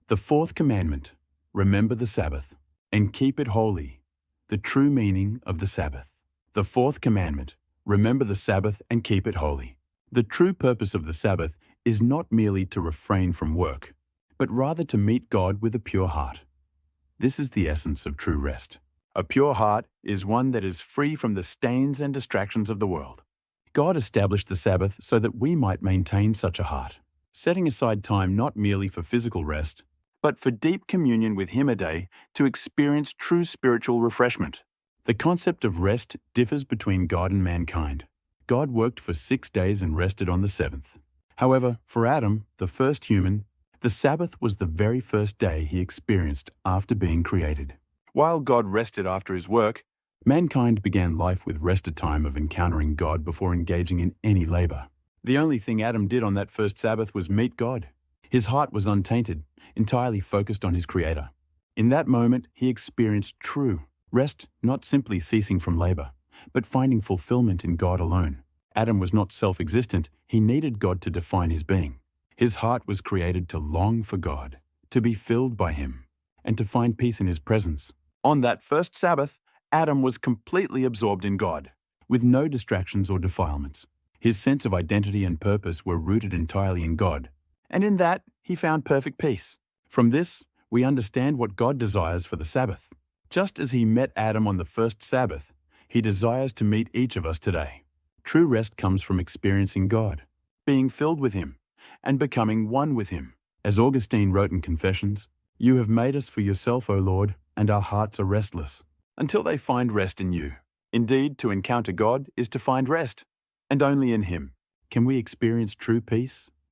The fourth commandment, remember the Sabbath and keep it holy. The true meaning of the Sabbath. The fourth commandment, remember the Sabbath and keep it holy. The true purpose of the Sabbath is not merely to refrain from work, but rather to meet God with a pure heart. This is the essence of true rest. A pure heart is one that is free from the stains and distractions of the world. God established the Sabbath so that we might maintain such a heart, setting aside time not merely for physical rest, but for deep communion with Him a day to experience true spiritual refreshment. The concept of rest differs between God and mankind. God worked for 6 days and rested on the seventh. However, for Adam, the first human, the Sabbath was the very first day he experienced after being created. While God rested after his work, mankind began life with rested time of encountering God before engaging in any labor. The only thing Adam did on that first Sabbath was meet God. His heart was untainted, entirely focused on his Creator. In that moment, he experienced true rest, not simply ceasing from labor, but finding fulfillment in God alone. Adam was not self-existent, he needed God to define his being. His heart was created to long for God, to be filled by Him, and to find peace in His presence. On that first Sabbath, Adam was completely absorbed in God, with no distractions or defilements. His sense of identity and purpose were rooted entirely in God, and in that, he found perfect peace. From this, we understand what God desires for the Sabbath. Just as He met Adam on the first Sabbath, He desires to meet each of us today. True rest comes from experiencing God, being filled with Him, and becoming one with Him. As Augustine wrote in Confessions, "You have made us for yourself, O Lord, and our hearts are restless, until they find rest in you." Indeed, to encounter God is to find rest, and only in Him can we experience true peace,